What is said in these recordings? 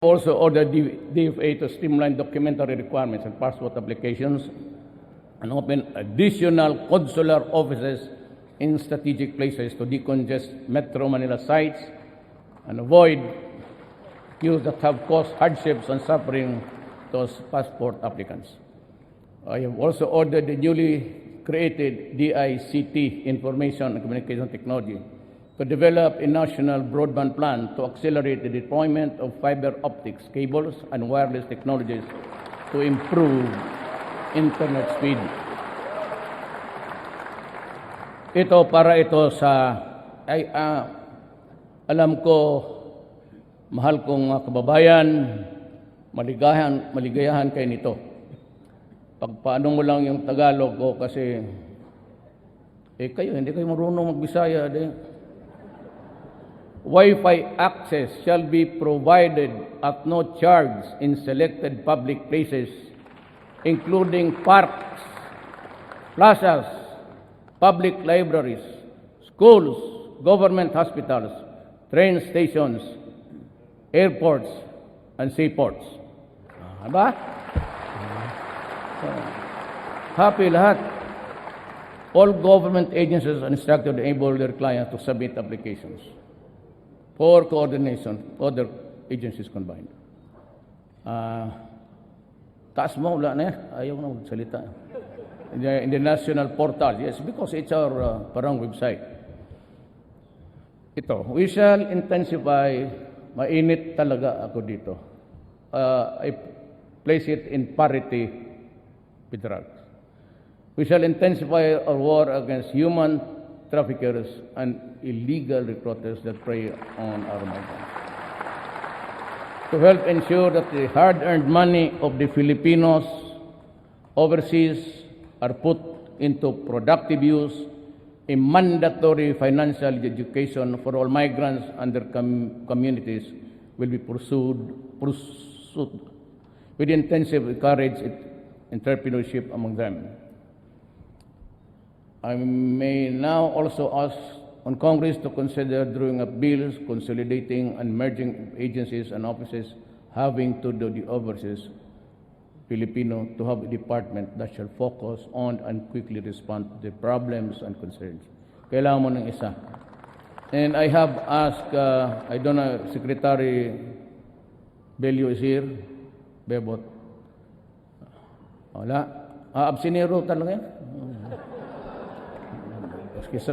Also ordered DFA to streamline documentary requirements and passport applications and open additional consular offices in strategic places to decongest Metro Manila sites and avoid queues that have caused hardships and suffering to passport applicants. I have also ordered the newly created DICT, Information and Communication Technology, to develop a national broadband plan to accelerate the deployment of fiber optics cables and wireless technologies to improve internet speed. Ito para ito sa alam ko, mahal kong kababayan, maligayahan kayo nito. Pagpaano mo lang yung Tagalog ko kasi kayo hindi kayo marunong magbisaya din. Wi-Fi access shall be provided at no charge in selected public places, including parks, plazas, public libraries, schools, government hospitals, train stations, airports, and seaports. Diba? Happy lahat. All government agencies are instructed to enable their clients to submit applications for coordination, other agencies combined. Taas mo, wala na yan. Ayaw na magsalita. In the national portal, yes, because it's our parang website. Ito, we shall intensify, mainit talaga ako dito. I place it in parity with drugs. We shall intensify our war against human traffickers and illegal recruiters that prey on our migrants. To help ensure that the hard-earned money of the Filipinos overseas are put into productive use, a mandatory financial education for all migrants and their communities will be pursued with intensive encourage entrepreneurship among them. I may now also ask on Congress to consider drawing up bills consolidating and merging agencies and offices having to do the overseas Filipino to have a department that shall focus on and quickly respond to the problems and concerns. Kailangan mo ng isa. And I have asked, I don't know, Secretary Bello is here. Bebot. Wala. Absinero talaga yan. Kasi sa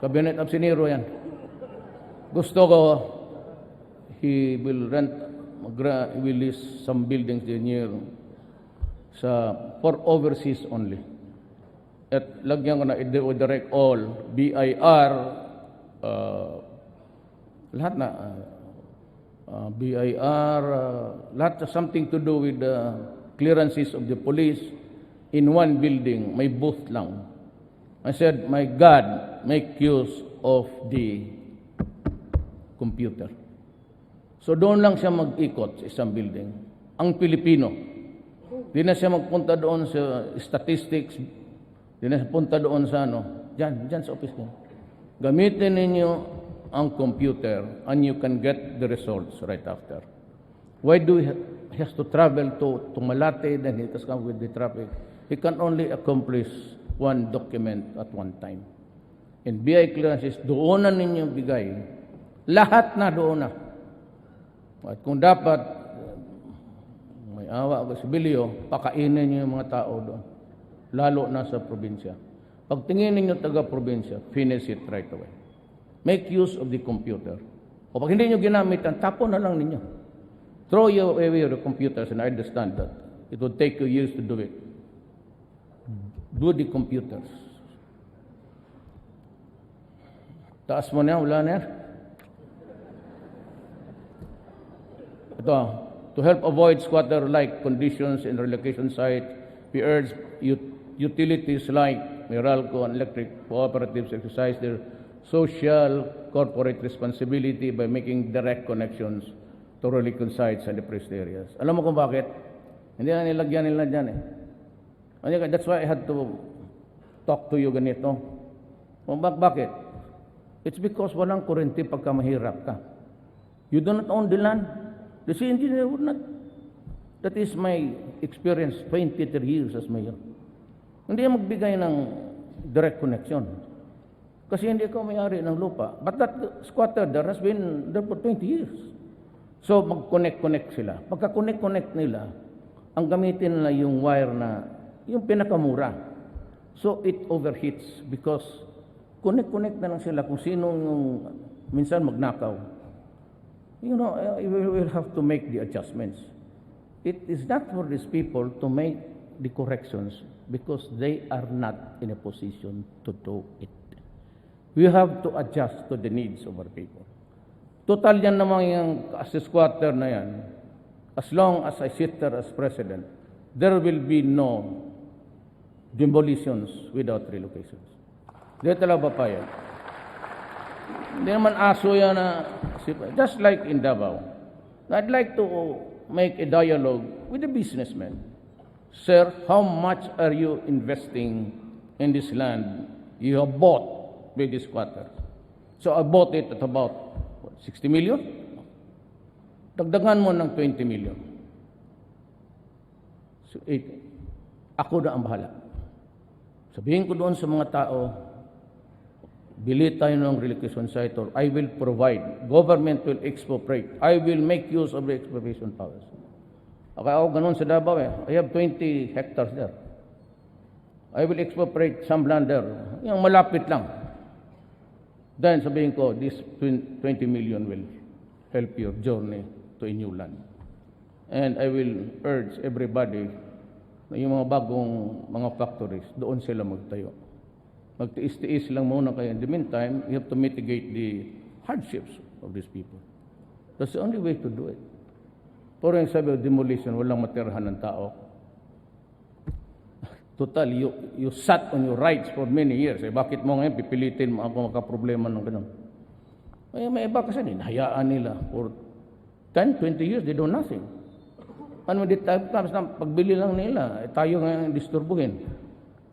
cabinet absinero yan. Gusto ko, he will lease some buildings near for overseas only. At lagyan ko na i-direct all BIR lahat na BIR lahat something to do with the clearances of the police in one building, may booth lang. I said, my God, make use of the computer. So doon lang siya mag-ikot sa isang building. Ang Pilipino. Di na siya magpunta doon sa statistics. Di na siya punta doon sa Diyan sa office niya. Gamitin ninyo ang computer and you can get the results right after. Why do he has to travel to Malate, then he has come with the traffic? He can only accomplish one document at one time. In BI clearances, doon na ninyo bigay. Lahat na doon na. At kung dapat, may awa o sibilyo, pakainin niyo yung mga tao doon. Lalo na sa probinsya. Pag tingin ninyo taga-probinsya, finish it right away. Make use of the computer. O pag hindi nyo ginamit, tapon na lang ninyo. Throw away your computers, and I understand that. It would take you years to do it. Do the computers. Taas mo na, wala na yan. Ito, to help avoid squatter-like conditions in relocation site, we urge utilities like Meralco and electric cooperatives exercise their social corporate responsibility by making direct connections to relocation sites and depressed areas. Alam mo kung bakit? Hindi na nilagyan nila dyan eh. That's why I had to talk to you ganito. Bakit? It's because walang kurente pagka mahirap ka. You do not own the land. The city engineer would not. That is my experience, 23 years as mayor. Hindi magbigay ng direct connection. Kasi hindi ko may-ari ng lupa. But that squatter there has been there for 20 years. So mag-connect sila. Pagka-connect nila, ang gamitin nila yung wire na, yung pinakamura. So it overheats because connect na lang sila kung sino yung minsan magnakaw. You know, we will have to make the adjustments. It is not for these people to make the corrections because they are not in a position to do it. We have to adjust to the needs of our people. Total yan naman yung as a squatter na yan. As long as I sit there as president, there will be no demolitions without relocations. Hindi talaga papayag. Hindi naman aso yan na, just like in Davao. I'd like to make a dialogue with the businessmen. Sir, how much are you investing in this land you have bought by this squatter? So I bought it at about 60 million. Dagdagan mo ng 20 million. So, ako na ang bahala. Sabihin ko doon sa mga tao, bili tayo ng relocation site or I will provide. Government will expropriate. I will make use of the expropriation powers. Okay, ako ganun sa Davao eh. I have 20 hectares there. I will expropriate some land there. Yung malapit lang. Then sabihin ko, this 20 million will help your journey to a new land. And I will urge everybody na yung mga bagong mga factories, doon sila magtayo. Magtiis-tiis lang muna kayo. In the meantime, you have to mitigate the hardships of these people. That's the only way to do it. Pero yung sabi of demolition, walang matirahan ng tao. Total, you sat on your rights for many years. Bakit mo ngayon pipilitin mo ako makaproblema ng ganun? May iba kasi hinahayaan nila for 10, 20 years, they do nothing. And when the time comes na pagbili lang nila, tayo ngayon disturbuhin.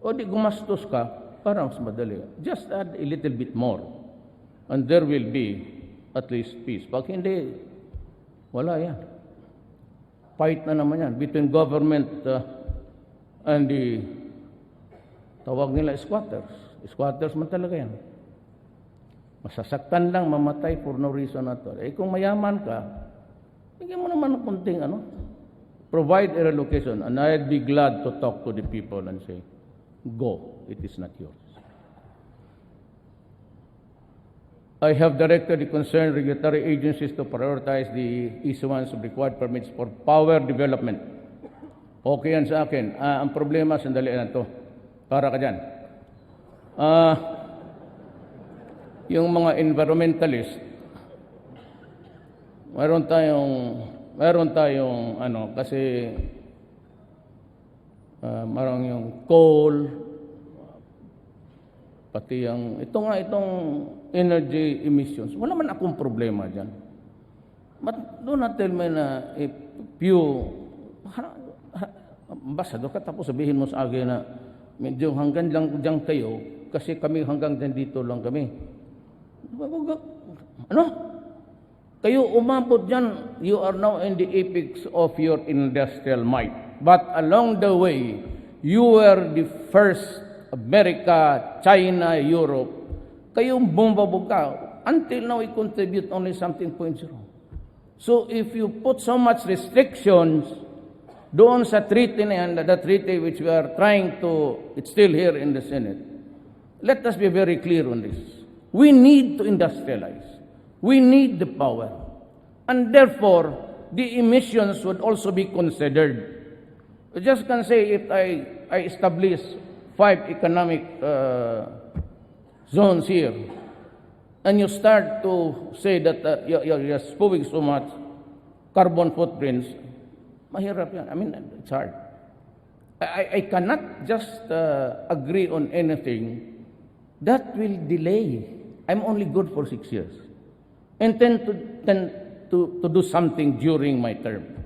O di gumastos ka, para mas madali. Just add a little bit more. And there will be at least peace. Pag hindi, wala yan. Fight na naman yan between government and the tawag nila squatters. Squatters man talaga yan. Masasaktan lang, mamatay for no reason at all. Kung mayaman ka, bigyan mo naman ng kunting provide a relocation, and I'd be glad to talk to the people and say, go, it is not yours. I have directed the concerned regulatory agencies to prioritize the issuance of required permits for power development. Okay yan sa akin. Ang problema, sandali na to. Para ka dyan. Yung mga environmentalist, meron tayong kasi marang yung coal, pati itong energy emissions. Wala man akong problema dyan. But do not tell me na if you, ambassador ka tapos sabihin mo sa akin na medyo hanggang lang dyan kayo kasi kami hanggang dito lang kami. Ano? Kayo umabot dyan, you are now in the apex of your industrial might. But along the way, you were the first America, China, Europe. Kayong bumabog ka. Until now, we contribute only something 0.0. So if you put so much restrictions doon sa treaty na yan, the treaty which we are trying to, it's still here in the Senate. Let us be very clear on this. We need to industrialize. We need the power. And therefore, the emissions would also be considered. I just can say if I establish 5 economic zones here, and you start to say that you're spewing so much carbon footprints, mahirap yan. I mean, it's hard. I cannot just agree on anything that will delay. I'm only good for 6 years. And tend to do something during my term.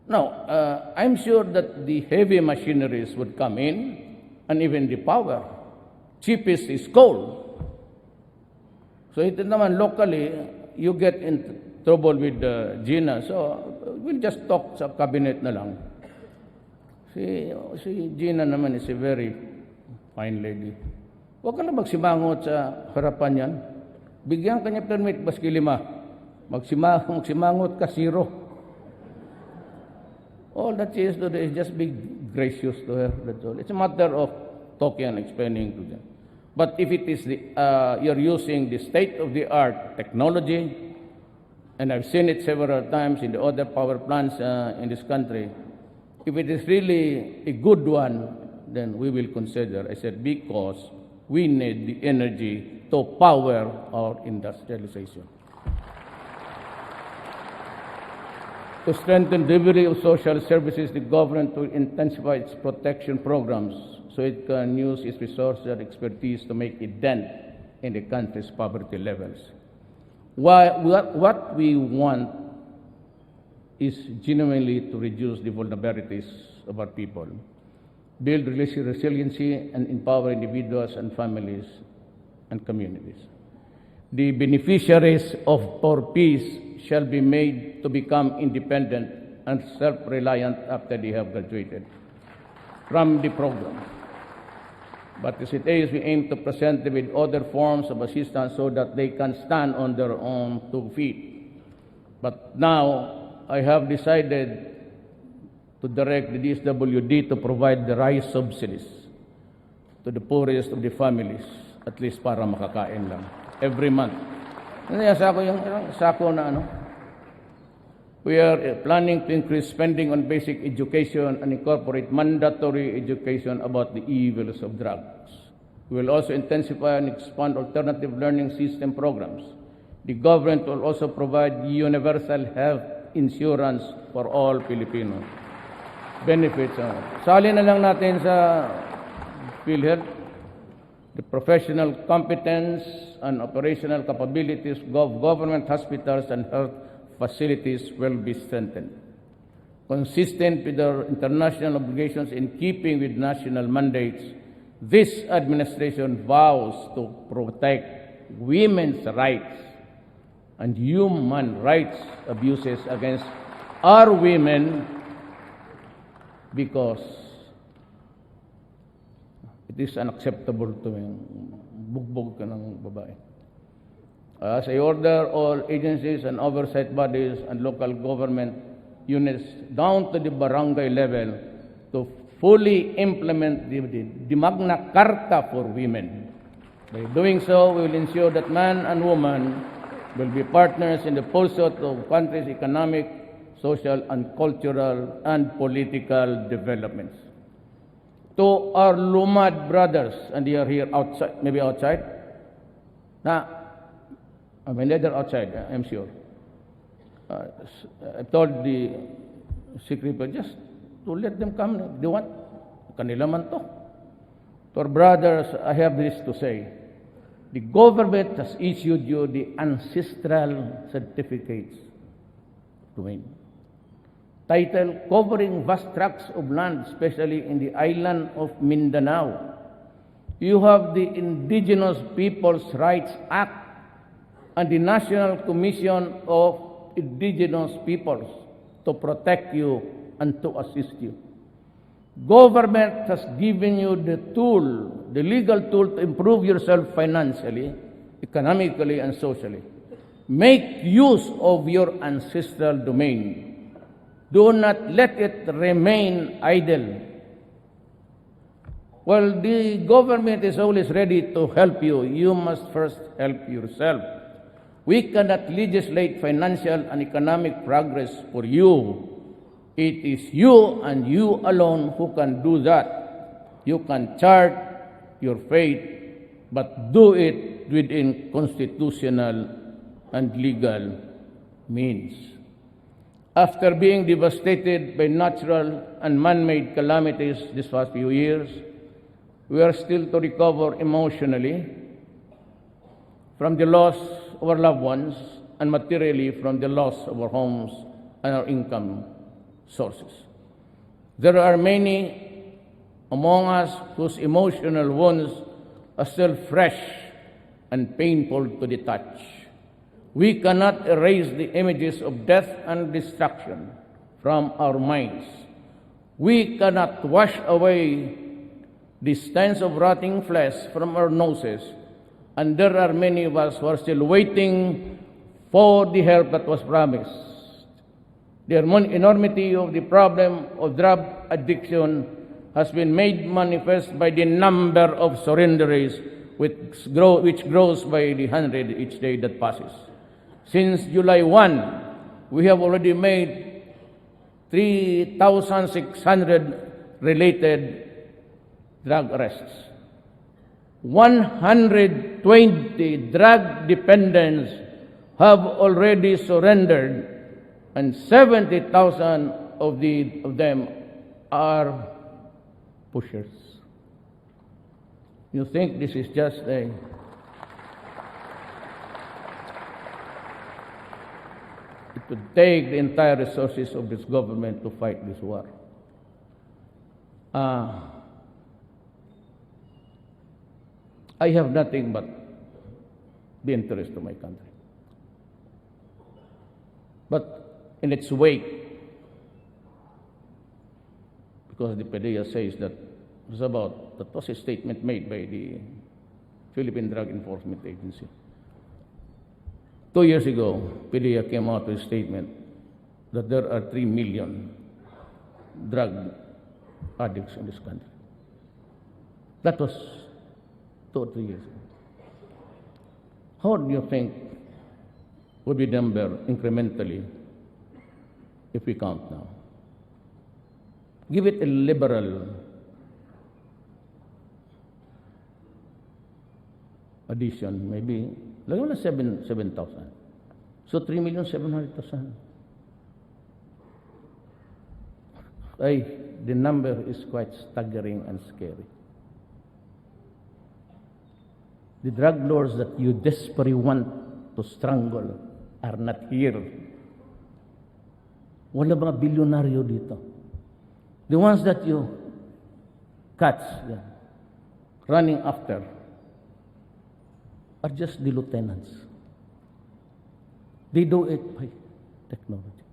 Now, I'm sure that the heavy machineries would come in, and even the power. Cheapest is coal. So ito naman, locally, you get into trouble with Gina. So, we'll just talk sa cabinet na lang. Si Gina naman is a very fine lady. Huwag ka lang magsimangot sa harapan yan. Bigyan ka niya permit, baski 5. Magsimangot ka, 0. All that she is to do is just be gracious to her. That's all. It's a matter of talking and explaining to them. But if it is you're using the state-of-the-art technology, and I've seen it several times in the other power plants in this country, if it is really a good one, then we will consider. I said, because we need the energy to power our industrialization. To strengthen delivery of social services, the government will intensify its protection programs so it can use its resources and expertise to make a dent in the country's poverty levels. What we want is genuinely to reduce the vulnerabilities of our people, build resiliency, and empower individuals and families and communities. The beneficiaries of our peace shall be made to become independent and self-reliant after they have graduated from the program. But as it is, we aim to present them with other forms of assistance so that they can stand on their own 2 feet. But now, I have decided to direct the DSWD to provide the rice subsidies to the poorest of the families, at least para makakain lang, every month. Sako na ano. We are planning to increase spending on basic education and incorporate mandatory education about the evils of drugs. We will also intensify and expand alternative learning system programs. The government will also provide universal health insurance for all Filipinos. Benefits. Sali na lang natin sa PhilHealth. The professional competence and operational capabilities of government hospitals and health facilities will be strengthened. Consistent with our international obligations in keeping with national mandates, this administration vows to protect women's rights and human rights abuses against our women because it is unacceptable to bugbog ka ng babae. As I order all agencies and oversight bodies and local government units down to the barangay level to fully implement the Magna Carta for women. By doing so, we will ensure that man and woman will be partners in the pursuit of country's economic, social, and cultural and political developments. To our Lumad brothers, and they are here outside, maybe outside. I mean, they're outside, I'm sure. I told the secretary just to let them come if they want. Kanila man to. To our brothers, I have this to say. The government has issued you the ancestral certificates to win. Title, covering vast tracts of land, especially in the island of Mindanao. You have the Indigenous Peoples' Rights Act and the National Commission of Indigenous Peoples to protect you and to assist you. Government has given you the tool, the legal tool to improve yourself financially, economically, and socially. Make use of your ancestral domain. Do not let it remain idle. While the government is always ready to help you, you must first help yourself. We cannot legislate financial and economic progress for you. It is you and you alone who can do that. You can chart your fate, but do it within constitutional and legal means. After being devastated by natural and man-made calamities these past few years, we are still to recover emotionally from the loss of our loved ones and materially from the loss of our homes and our income sources. There are many among us whose emotional wounds are still fresh and painful to the touch. We cannot erase the images of death and destruction from our minds. We cannot wash away the stench of rotting flesh from our noses. And there are many of us who are still waiting for the help that was promised. The enormity of the problem of drug addiction has been made manifest by the number of surrenderies which grows by the hundred each day that passes. Since July 1, we have already made 3,600 related drug arrests. 120 drug dependents have already surrendered, and 70,000 of them are pushers. You think this is just a... It would take the entire resources of this government to fight this war. I have nothing but the interest of my country. But in its wake, because the PDEA says that that was a statement made by the Philippine Drug Enforcement Agency. 2 years ago, PDEA came out with a statement that there are 3 million drug addicts in this country. That was 2 or 3 years ago. How do you think would be the number incrementally if we count now? Give it a liberal addition, maybe, like 7,000. So 3,700,000. The number is quite staggering and scary. The drug lords that you desperately want to strangle are not here. Wala mga bilyonaryo dito. The ones that you catch running after are just the lieutenants. They do it by technology.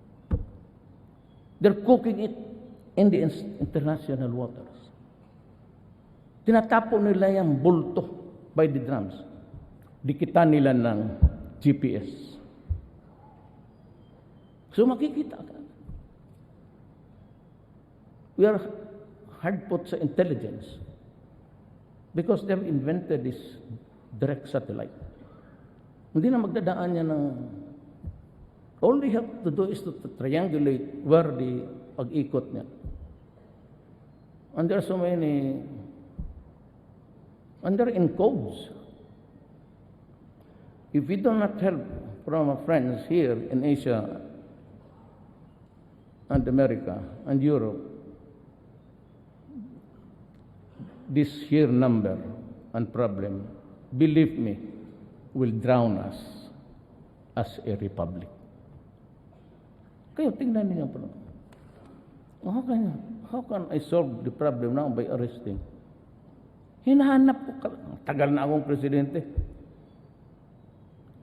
They're cooking it in the international waters. Tinatapo nila yung bulto by the drums. Dikitan nila ng GPS. So makikita ka. We are hard put sa intelligence because they've invented this direct satellite. Hindi na magdadaan niya ng... All they have to do is to triangulate where the pag-ikot niya. And there are so many... And they're in codes. If we do not help from our friends here in Asia and America and Europe, this sheer number and problem, believe me, will drown us as a republic. Kayo, tingnan niyo po. How can I solve the problem now by arresting? Hinahanap ko, tagal na akong presidente.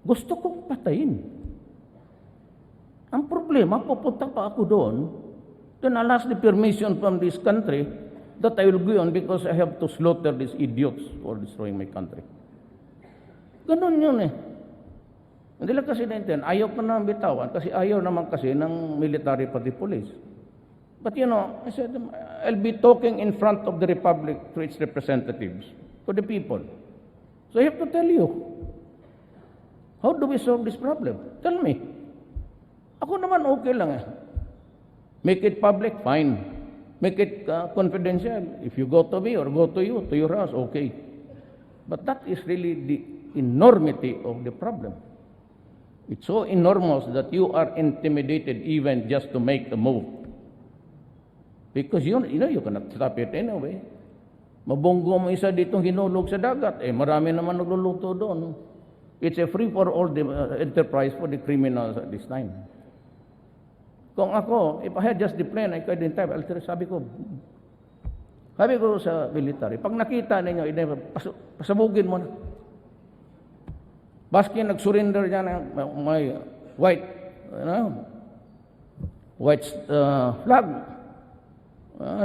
Gusto kong patayin. Ang problema, pupunta pa ako doon, then I'll ask the permission from this country that I will go on because I have to slaughter these idiots for destroying my country. Ganun yun eh. Hindi lang kasi natin, ayaw pa naman bitawan kasi ayaw naman kasi ng military pati police. But you know, I said, I'll be talking in front of the Republic to its representatives, to the people. So I have to tell you, how do we solve this problem? Tell me. Ako naman okay lang eh. Make it public, fine. Make it confidential. If you go to me or go to you, to your house, okay. But that is really the enormity of the problem. It's so enormous that you are intimidated even just to make a move. Because you know you cannot stop it anyway. Mabunggo mo isa ditong hinulog sa dagat, marami naman nagluluto doon. It's a free for all enterprise for the criminals at this time. Kung ako, if I had just the plan, I couldn't have. Sabi ko sa military, pag nakita ninyo, pasabugin mo na. Baski nag-surrender yan may white, white flag.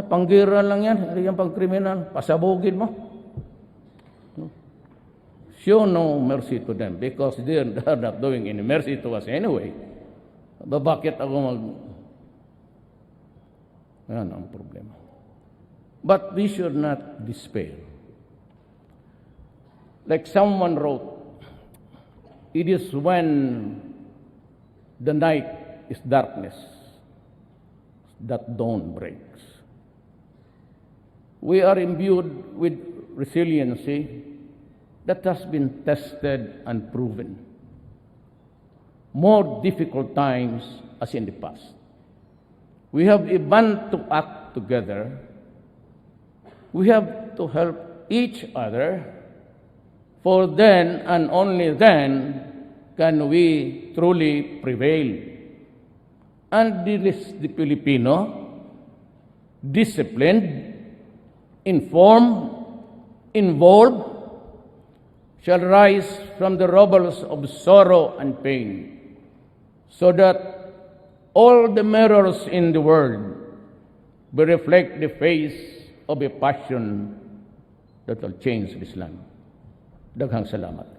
Panggira lang yan, hindi yan pang kriminal. Pasabugin mo. Show no mercy to them because they are not doing any mercy to us anyway. Bakit ako yan ang problema. But we should not despair. Like someone wrote, it is when the night is darkness that dawn breaks. We are imbued with resiliency that has been tested and proven. More difficult times as in the past. We have a bond to act together. We have to help each other, for then and only then can we truly prevail. And the Filipino, disciplined, informed, involved, shall rise from the rubbles of sorrow and pain, so that all the mirrors in the world will reflect the face of a passion that will change this land. Daghang salamat.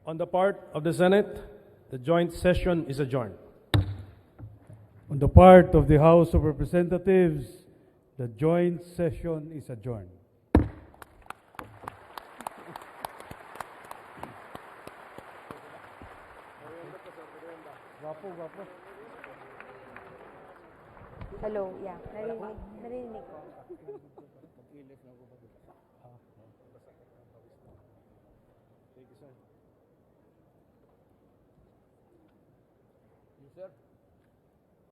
On the part of the Senate, the joint session is adjourned. On the part of the House of Representatives, the joint session is adjourned. Hello, yeah. Narinig ko. Sir?